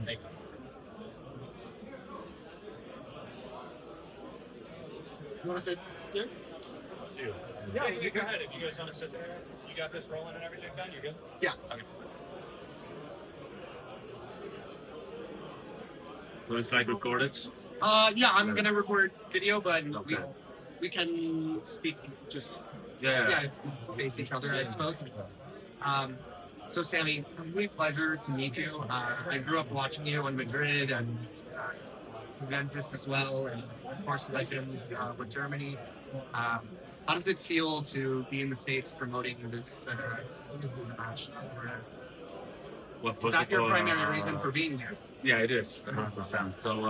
Thank you want to sit here? Too. Yeah, you go ahead. If you guys want to sit there, you got this rolling and everything done. You're good. Yeah. Okay. So it's like recorded. Yeah, I'm gonna record video, but Okay. we can speak just Yeah. face each other, I suppose. So Sami, complete pleasure to meet you. I grew up watching you in Madrid and Juventus as well, and of course legend with Germany. How does it feel to be in the States promoting this match? Well, Is first that of your all, primary reason for being here? Yeah, it is 100%. So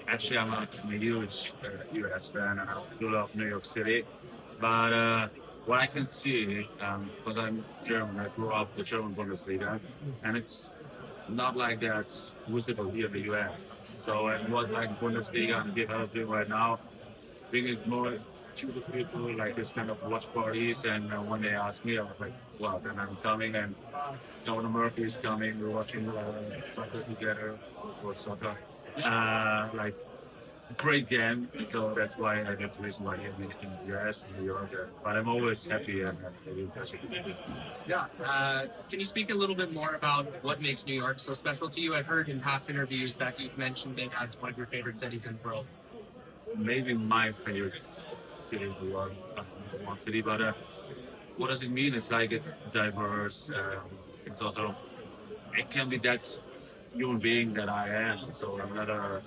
actually, I'm a huge US fan, and I do love New York City. But what I can see, because I'm German, I grew up the German Bundesliga, and it's not like that visible here in the US. So and what like Bundesliga and DFL is doing right now, bringing more to the people, like this kind of watch parties. And when they asked me, I was like, well, then I'm coming, and Governor Murphy is coming. We're watching soccer together for soccer. Like great game, and so that's why that's the reason why I'm in the US and New York. But I'm always happy and it's a real pleasure to be here. Yeah. Can you speak a little bit more about what makes New York so special to you? I've heard in past interviews that you've mentioned it as one of your favorite cities in the world. Maybe my favorite city in the world, one city, but what does it mean? It's like it's diverse. It's also, it can be that human being that I am. So I'm not a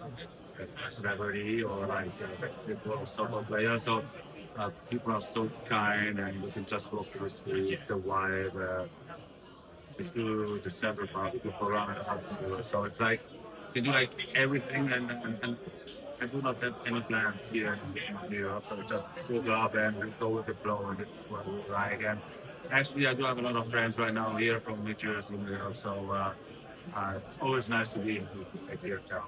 celebrity or like a football or soccer player. So people are so kind, and you can just walk through the streets, the vibe, the food, the Central Park, people for around the Hudson River. So it's like you can do like everything, and I do not have any plans here in New York, so just go up and go with the flow, and this is what we like. And actually, I do have a lot of friends right now here from New Jersey, New York, so it's always nice to be here in town.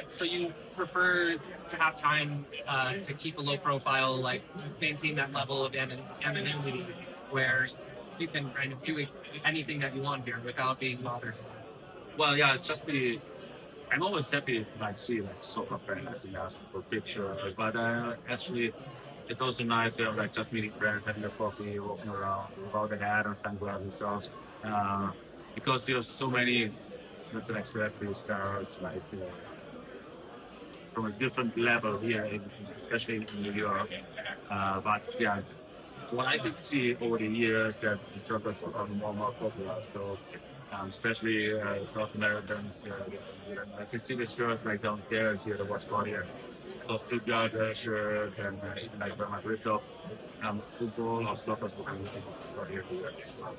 So you prefer to have time to keep a low profile, like maintain that level of anonymity, where you can kind of do anything that you want here without being bothered. Well, yeah, it's just be. I'm always happy if I see like soccer fans and ask for pictures, but actually, it's also nice to have like just meeting friends, having a coffee, walking around without a hat and sunglasses. So, because there's so many, let's say, like celebrity stars, like from a different level here, especially in New York. But yeah, what I can see over the years that the circles are more and more popular. So especially South Americans, I can see the shirts like downstairs here, the watch party. So Stuttgart shirts and even like Real Madrid. So football or soccer is looking for here in the US as well.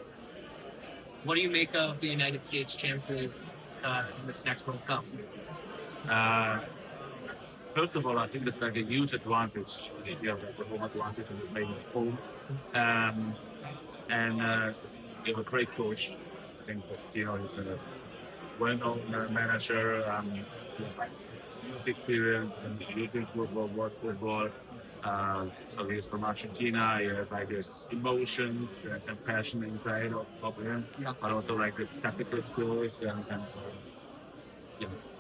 What do you make of the United States' chances in this next World Cup? First of all, I think it's like a huge advantage if you have like the home advantage and you're playing at home. And you have a great coach. I think Pochettino is a well-known manager, experience in European football, world football. So he's from Argentina. He has like his emotions and passion inside of him, but also like the tactical skills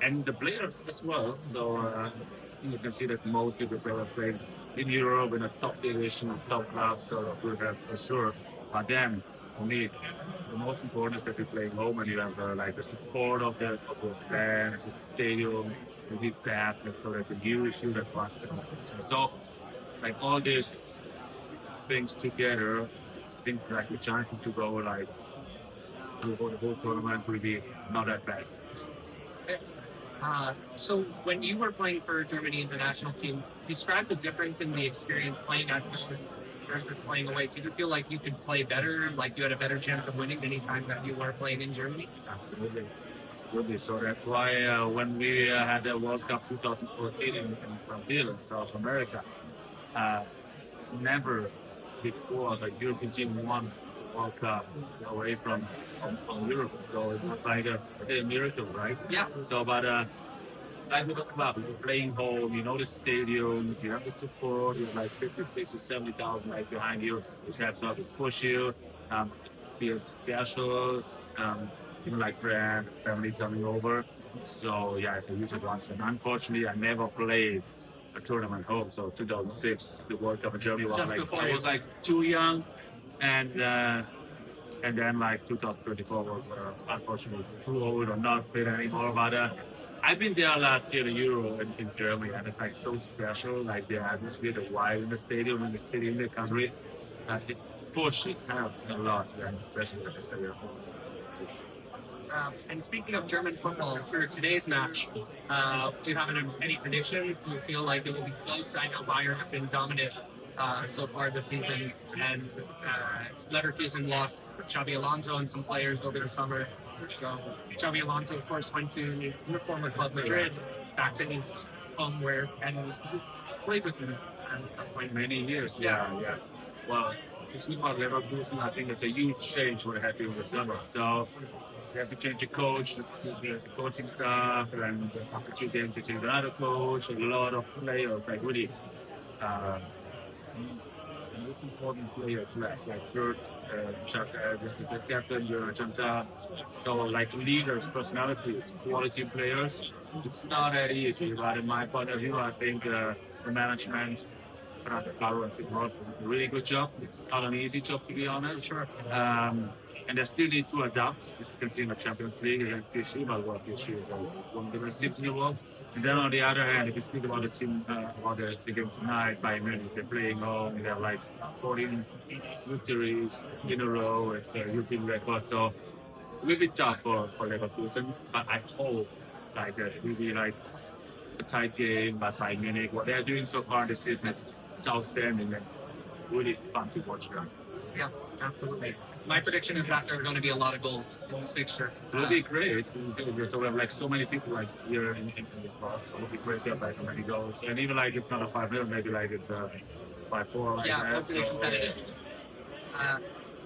and the players as well. So I think you can see that most of the players play in Europe in a top division, top club, so that for sure. But then, for me, the most important is that you play home and you have like the support of the fans, the stadium, the big packed, and so that's a huge advantage. So, like all these things together, I think like the chances to go like to the whole tournament will be not that bad. So when you were playing for Germany in the national team, describe the difference in the experience playing at versus playing away. Did you feel like you could play better, like you had a better chance of winning any time that you were playing in Germany? Absolutely. So that's why when we had the World Cup 2014 in Brazil, in South America, never before the European team won World Cup away from Europe. So it was like a miracle, right? Yeah. So, but it's like with a club. You're playing home. You know the stadiums. You have the support. You have like 50, 60, 70,000 like behind you, which helps to push you. Feel special. even like friends, family coming over. So yeah, it's a huge advantage. And unfortunately, I never played a tournament home. So 2006, the World Cup in Germany was Just like before I you. was like too young, and uh, and then like 2024 was unfortunately too old or not fit anymore. But I've been there last year, the Euro in Germany, and it's like so special. Like the atmosphere, the vibe in the stadium, in the city, in the country. It it helps a lot, and especially as I say, And speaking of German football, for today's match, do you have any predictions? Do you feel like it will be close? I know Bayern have been dominant so far this season, and Leverkusen lost Xabi Alonso and some players over the summer. So Xabi Alonso, of course, went to your former club Madrid, back to his home where and played with him at some point. many years. Yeah. Well, if you speak about Leverkusen, I think it's a huge change what happened in the summer. So you have to change the coach, the coaching staff, and after 2 games, you change another coach, a lot of players, like really uh, most important players left, like Kurt, Chaka as the captain, you're Chanta. So like leaders, personalities, quality players. It's not that easy, but in my point of view, I think the management, Fernando Claro and Sigurd, did a really good job. It's not an easy job to be honest. Sure. And they still need to adapt. As you can see in the Champions League against PSG, but well, PSG is one of the best teams in the world. And then on the other hand, if you speak about the team, about the game tonight, Bayern Munich, they're playing home. They have like 14 victories in a row. It's a European record. So it will be tough for Leverkusen. But I hope like that it will be like a tight game. But Bayern Munich, what they're doing so far this season, it's outstanding and really fun to watch them. Yeah, absolutely. My prediction is that there are going to be a lot of goals in this fixture. It'll be great. So we have like so many people like here in this box. So it'll be great to have like many goals. And even like it's not a 5-0, maybe like it's a 5-4. Yeah, like hopefully that. competitive.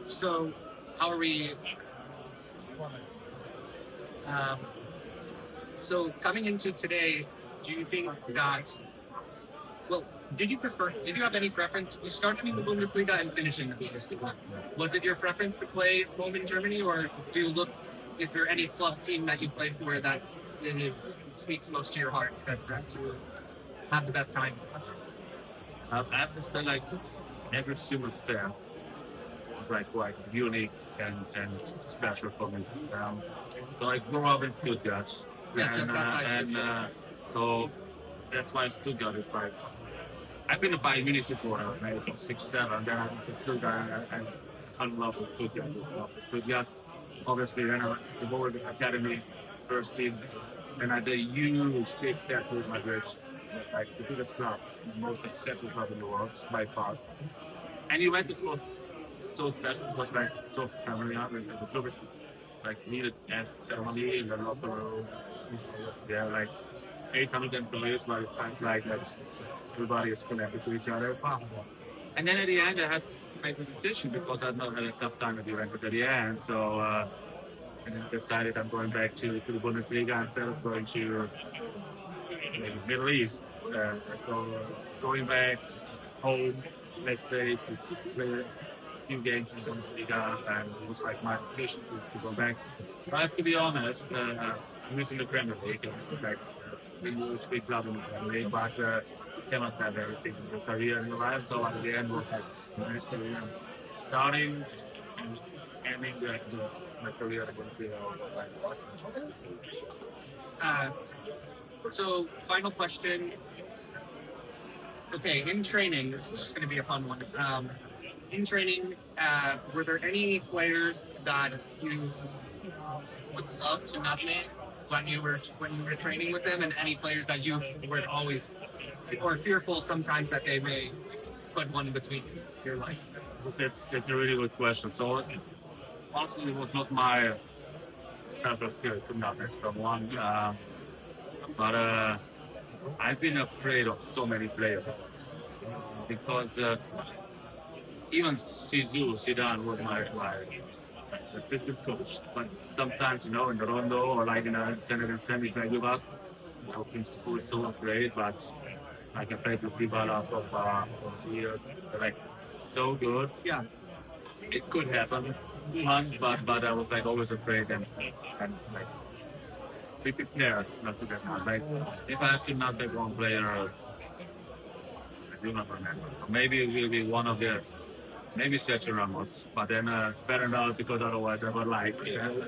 So, how are we? Um, so, coming into today, do you think that? Well, did you have any preference? You started in the Bundesliga and finishing the Bundesliga. Was it your preference to play home in Germany, or is there any club team that you play for that speaks most to your heart, that you have the best time? I have to say like every single step is like quite unique and special for me. So I grew up in Stuttgart. Yeah, just outside and so that's why Stuttgart is like. I've been a Bayern Munich supporter at the age of 6, 7. Then I went to Stuttgart and fell in love with Stuttgart. Stuttgart, obviously, then I went to the World Academy, first team. Then I did a huge, big step to Madrid, like the biggest club, the most successful club in the world by far. And Juventus was so special, it was like so familiar, and the club is like needed as family in the locker room. There are like 800 employees, but it feels like that everybody is connected to each other. And then at the end, I had to make a decision because I'd not had a tough time at Juventus at the end. So and then decided I'm going back to the Bundesliga instead of going to the Middle East. So going back home, let's say, to play a few games in the Bundesliga, and it was like my decision to go back. But I have to be honest, I'm missing the Premier League. It's like a huge big club in the Premier League, but cannot have everything in your career in your life. So at the end, it was like a nice career. Starting and ending my career against the So, final question. Okay, in training, this is just going to be a fun one. In training, were there any players that you would love to nutmeg when you were training with them, and any players that you were always or fearful sometimes that they may put one in between your legs? That's a really good question. So honestly, it was not my special skill to nutmeg someone, but I've been afraid of so many players because even Zidane was my assistant coach. But sometimes, in the Rondo or like in a 10 against 10 with us, in school so afraid, but I can play with Dybala, Pogba, here, like so good. Yeah. It could happen. once, but I was like always afraid and like be prepared not to get hurt. Like if I have to not take one player, I do not remember. So maybe it will be one of the maybe Sergio Ramos, but then better not because otherwise I would like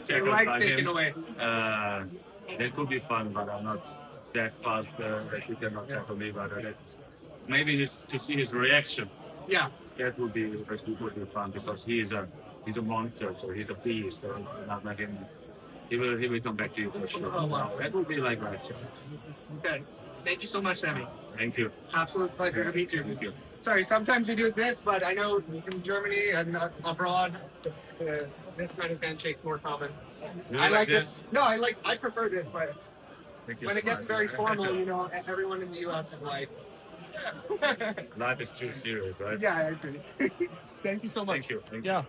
check Likes by taken him. away. That could be fun, but I'm not that fast that you cannot tackle me. But maybe to see his reaction. Yeah. That would be fun because he's a monster, so he's a beast. So not like him. He will come back to you for sure. Oh, wow. That would be like right. Okay. Thank you so much, Sami. Thank you. Absolute pleasure to meet you. Thank you. Sorry, sometimes we do this, but I know in Germany and abroad, this kind of handshake's more common. You I like this? this. No, I prefer this, but Thank you when so it gets much. very formal, you know, everyone in the U.S. is like, Life is too serious, right? yeah, I agree. Thank you so much. Thank you. Thank you. Yeah.